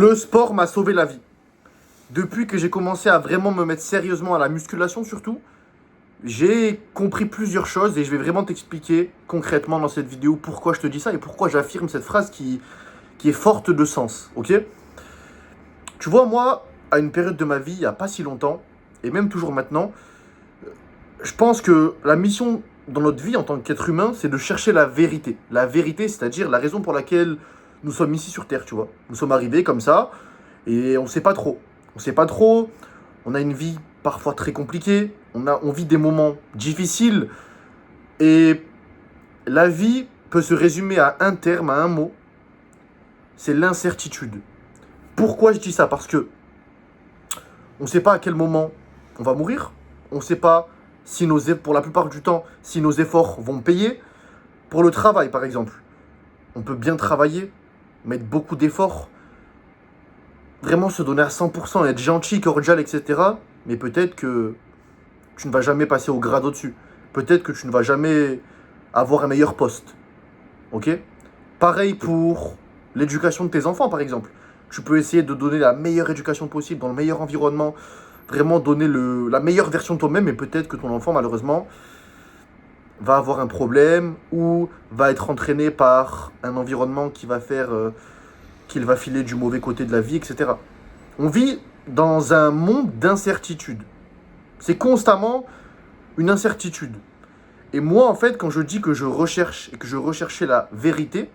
Le sport m'a sauvé la vie. Depuis que j'ai commencé à vraiment me mettre sérieusement à la musculation surtout, j'ai compris plusieurs choses et je vais vraiment t'expliquer concrètement dans cette vidéo pourquoi je te dis ça et pourquoi j'affirme cette phrase qui est forte de sens, ok? Tu vois, moi, à une période de ma vie, il n'y a pas si longtemps, et même toujours maintenant, je pense que la mission dans notre vie en tant qu'être humain, c'est de chercher la vérité. La vérité, c'est-à-dire la raison pour laquelle nous sommes ici sur Terre, tu vois. Nous sommes arrivés comme ça, et on ne sait pas trop. On ne sait pas trop, on a une vie parfois très compliquée, on vit des moments difficiles, et la vie peut se résumer à un terme, à un mot, c'est l'incertitude. Pourquoi je dis ça? Parce que on ne sait pas à quel moment on va mourir, on ne sait pas si pour la plupart du temps, si nos efforts vont payer. Pour le travail, par exemple, on peut bien travailler, mettre beaucoup d'efforts, vraiment se donner à 100%, être gentil, cordial, etc. Mais peut-être que tu ne vas jamais passer au grade au-dessus. Peut-être que tu ne vas jamais avoir un meilleur poste. Ok? Pareil pour l'éducation de tes enfants, par exemple. Tu peux essayer de donner la meilleure éducation possible, dans le meilleur environnement, vraiment donner la meilleure version de toi-même, mais peut-être que ton enfant, malheureusement, va avoir un problème ou va être entraîné par un environnement qui va faire qu'il va filer du mauvais côté de la vie, etc. On vit dans un monde d'incertitude. C'est constamment une incertitude. Et moi, en fait, quand je dis que je recherche et que je recherchais la vérité,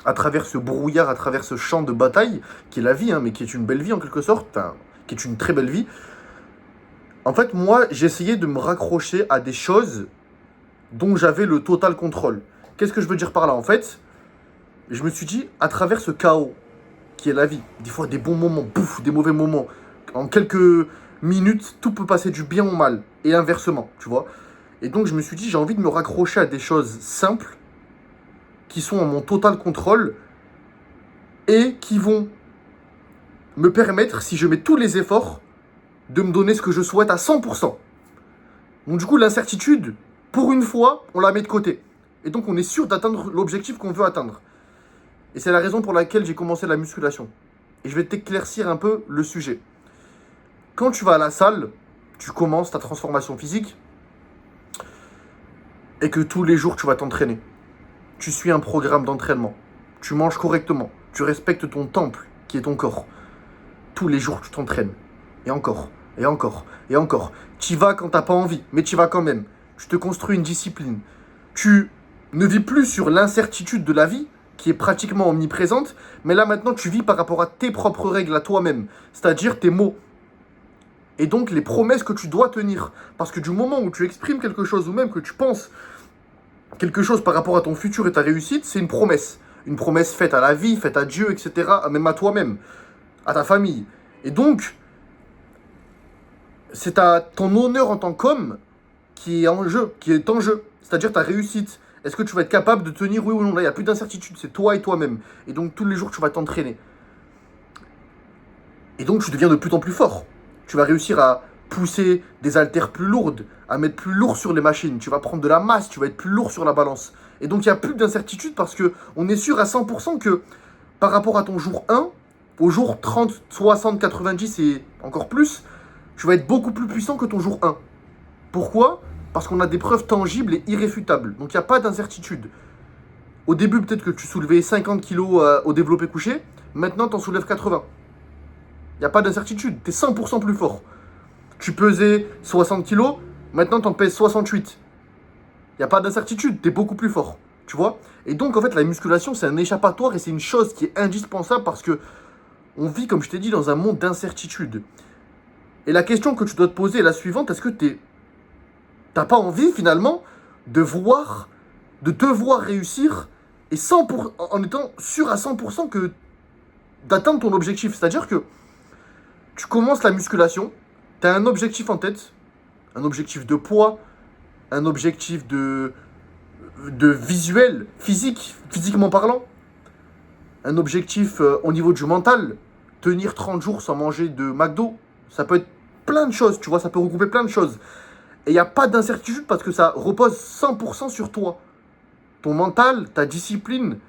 à travers ce brouillard, à travers ce champ de bataille, qui est la vie, hein, mais qui est une belle vie en quelque sorte, enfin, qui est une très belle vie, en fait, moi, j'essayais de me raccrocher à des choses dont j'avais le total contrôle. Qu'est-ce que je veux dire par là? En fait, je me suis dit, à travers ce chaos qui est la vie, des fois des bons moments, pouf, des mauvais moments, en quelques minutes, tout peut passer du bien au mal, et inversement, tu vois. Et donc, je me suis dit, j'ai envie de me raccrocher à des choses simples, qui sont en mon total contrôle, et qui vont me permettre, si je mets tous les efforts, de me donner ce que je souhaite à 100%. Donc du coup, l'incertitude, pour une fois, on la met de côté. Et donc on est sûr d'atteindre l'objectif qu'on veut atteindre. Et c'est la raison pour laquelle j'ai commencé la musculation. Et je vais t'éclaircir un peu le sujet. Quand tu vas à la salle, tu commences ta transformation physique, et que tous les jours tu vas t'entraîner. Tu suis un programme d'entraînement. Tu manges correctement. Tu respectes ton temple, qui est ton corps. Tous les jours, tu t'entraînes. Et encore, et encore, et encore. Tu y vas quand t'as pas envie, mais tu y vas quand même. Tu te construis une discipline. Tu ne vis plus sur l'incertitude de la vie, qui est pratiquement omniprésente, mais là maintenant, tu vis par rapport à tes propres règles, à toi-même. C'est-à-dire tes mots. Et donc les promesses que tu dois tenir. Parce que du moment où tu exprimes quelque chose, ou même que tu penses quelque chose par rapport à ton futur et ta réussite, c'est une promesse. Une promesse faite à la vie, faite à Dieu, etc. Même à toi-même, à ta famille. Et donc, c'est ton honneur en tant qu'homme qui est en jeu, qui est en jeu. C'est-à-dire ta réussite. Est-ce que tu vas être capable de tenir, oui ou non? Là, il n'y a plus d'incertitude, c'est toi et toi-même. Et donc, tous les jours, tu vas t'entraîner. Et donc, tu deviens de plus en plus fort. Tu vas réussir à pousser des haltères plus lourdes, à mettre plus lourd sur les machines. Tu vas prendre de la masse, tu vas être plus lourd sur la balance. Et donc, il n'y a plus d'incertitude parce qu'on est sûr à 100% que par rapport à ton jour 1, au jour 30, 60, 90 et encore plus, tu vas être beaucoup plus puissant que ton jour 1. Pourquoi? Parce qu'on a des preuves tangibles et irréfutables. Donc il n'y a pas d'incertitude. Au début, peut-être que tu soulevais 50 kilos au développé couché. Maintenant, tu en soulèves 80. Il n'y a pas d'incertitude. Tu es 100% plus fort. Tu pesais 60 kilos. Maintenant, tu en pèses 68. Il n'y a pas d'incertitude. Tu es beaucoup plus fort. Tu vois? Et donc, en fait, la musculation, c'est un échappatoire et c'est une chose qui est indispensable parce que on vit, comme je t'ai dit, dans un monde d'incertitude. Et la question que tu dois te poser est la suivante. Est-ce que t'as pas envie, finalement, de devoir réussir et en étant sûr à 100% d'atteindre ton objectif? C'est-à-dire que tu commences la musculation, tu as un objectif en tête, un objectif de poids, un objectif de visuel, physiquement parlant, un objectif au niveau du mental, tenir 30 jours sans manger de McDo, ça peut être plein de choses, tu vois, ça peut regrouper plein de choses. Et il n'y a pas d'incertitude parce que ça repose 100% sur toi. Ton mental, ta discipline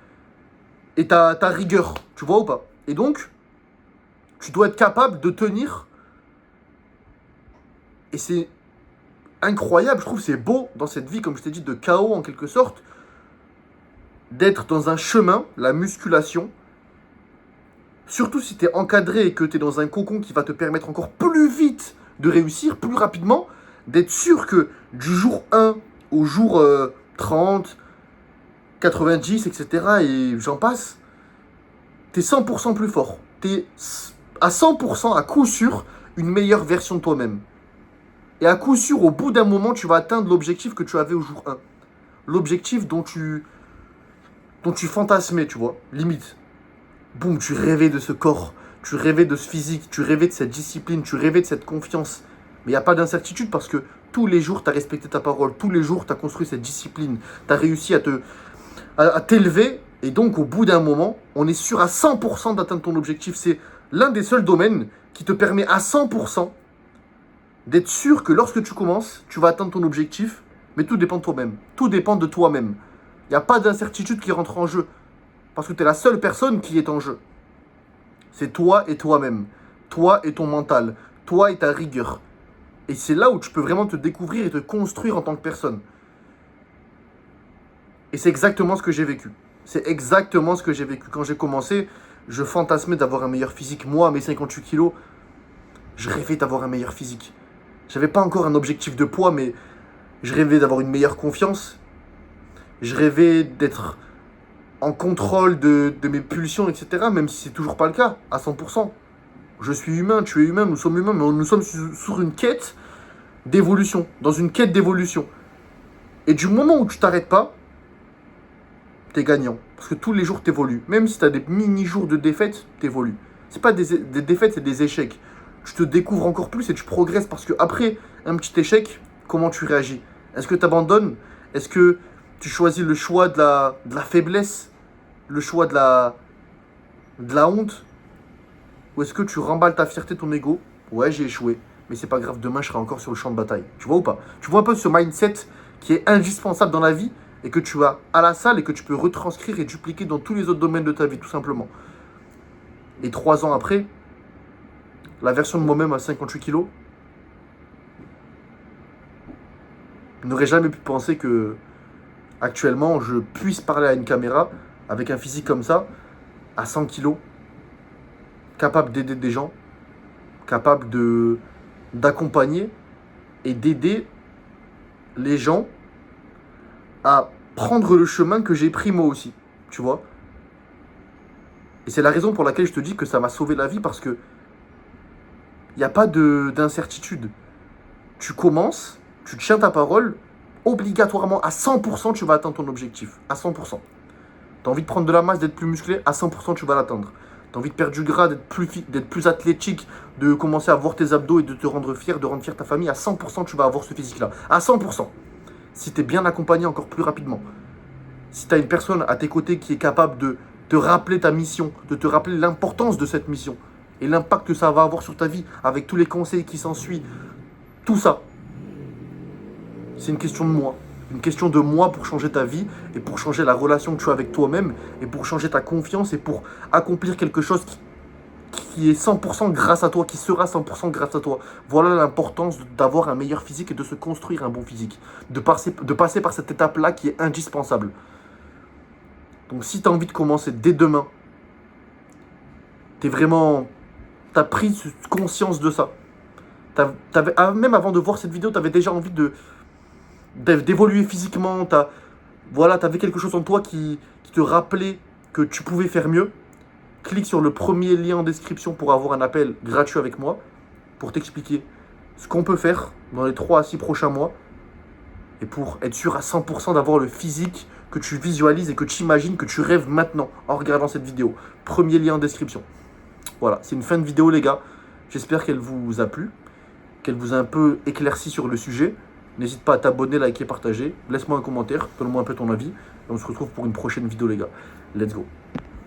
et ta rigueur, tu vois ou pas? Et donc, Tu dois être capable de tenir. Et c'est incroyable, je trouve, c'est beau dans cette vie, comme je t'ai dit, de chaos en quelque sorte, d'être dans un chemin, la musculation, surtout si tu es encadré et que tu es dans un cocon qui va te permettre encore plus vite de réussir, plus rapidement, d'être sûr que du jour 1 au jour 30, 90, etc., et j'en passe, tu es 100% plus fort. Tu es à 100%, à coup sûr, une meilleure version de toi-même. Et à coup sûr, au bout d'un moment, tu vas atteindre l'objectif que tu avais au jour 1. L'objectif dont tu fantasmais, tu vois, limite. Boum, tu rêvais de ce corps, tu rêvais de ce physique, tu rêvais de cette discipline, tu rêvais de cette confiance. Mais il n'y a pas d'incertitude parce que tous les jours, tu as respecté ta parole, tous les jours, tu as construit cette discipline, tu as réussi à t'élever. Et donc, au bout d'un moment, on est sûr à 100% d'atteindre ton objectif. C'est l'un des seuls domaines qui te permet à 100% d'être sûr que lorsque tu commences, tu vas atteindre ton objectif, mais tout dépend de toi-même. Tout dépend de toi-même. Il n'y a pas d'incertitude qui rentre en jeu. Parce que tu es la seule personne qui est en jeu. C'est toi et toi-même. Toi et ton mental. Toi et ta rigueur. Et c'est là où tu peux vraiment te découvrir et te construire en tant que personne. Et c'est exactement ce que j'ai vécu. C'est exactement ce que j'ai vécu. Quand j'ai commencé, je fantasmais d'avoir un meilleur physique. Moi, à mes 58 kilos, je rêvais d'avoir un meilleur physique. J'avais pas encore un objectif de poids, mais je rêvais d'avoir une meilleure confiance. Je rêvais d'être en contrôle de mes pulsions, etc. Même si c'est toujours pas le cas, à 100%. Je suis humain, tu es humain, nous sommes humains, mais nous sommes sur une quête d'évolution, dans une quête d'évolution. Et du moment où tu t'arrêtes pas, t'es gagnant. Parce que tous les jours t'évolues. Même si t'as des mini-jours de défaite, t'évolues. C'est pas des défaites, c'est des échecs. Tu te découvres encore plus et tu progresses parce que après un petit échec, comment tu réagis? Est-ce que tu abandonnes? Est-ce que tu choisis le choix de la faiblesse? Le choix de la honte? Ou est-ce que tu remballes ta fierté, ton ego? Ouais, j'ai échoué, mais c'est pas grave, demain je serai encore sur le champ de bataille. Tu vois ou pas? Tu vois un peu ce mindset qui est indispensable dans la vie et que tu as à la salle et que tu peux retranscrire et dupliquer dans tous les autres domaines de ta vie, tout simplement. Et 3 ans après, la version de moi-même à 58 kilos n'aurait jamais pu penser que actuellement je puisse parler à une caméra avec un physique comme ça, à 100 kilos, capable d'aider des gens, capable d'accompagner et d'aider les gens à prendre le chemin que j'ai pris moi aussi, tu vois. Et c'est la raison pour laquelle je te dis que ça m'a sauvé la vie parce que il n'y a pas d'incertitude. Tu commences, tu tiens ta parole, obligatoirement, à 100%, tu vas atteindre ton objectif. À 100%. Tu as envie de prendre de la masse, d'être plus musclé, à 100%, tu vas l'atteindre. Tu as envie de perdre du gras, d'être plus athlétique, de commencer à voir tes abdos et de te rendre fier, de rendre fier ta famille, à 100%, tu vas avoir ce physique-là. À 100%. Si tu es bien accompagné encore plus rapidement. Si tu as une personne à tes côtés qui est capable de te rappeler ta mission, de te rappeler l'importance de cette mission et l'impact que ça va avoir sur ta vie avec tous les conseils qui s'ensuivent, tout ça. C'est une question de moi. Une question de moi pour changer ta vie et pour changer la relation que tu as avec toi-même et pour changer ta confiance et pour accomplir quelque chose qui est 100% grâce à toi, qui sera 100% grâce à toi. Voilà l'importance d'avoir un meilleur physique et de se construire un bon physique. De passer par cette étape-là qui est indispensable. Donc si tu as envie de commencer dès demain, t'as pris conscience de ça. Même avant de voir cette vidéo, tu avais déjà envie d'évoluer physiquement. T'avais quelque chose en toi qui te rappelait que tu pouvais faire mieux. Clique sur le premier lien en description pour avoir un appel gratuit avec moi, pour t'expliquer ce qu'on peut faire dans les 3 à 6 prochains mois et pour être sûr à 100% d'avoir le physique que tu visualises et que tu imagines, que tu rêves maintenant en regardant cette vidéo. Premier lien en description. Voilà, c'est une fin de vidéo les gars. J'espère qu'elle vous a plu, qu'elle vous a un peu éclairci sur le sujet. N'hésite pas à t'abonner, liker, partager. Laisse-moi un commentaire, donne-moi un peu ton avis. Et on se retrouve pour une prochaine vidéo les gars. Let's go.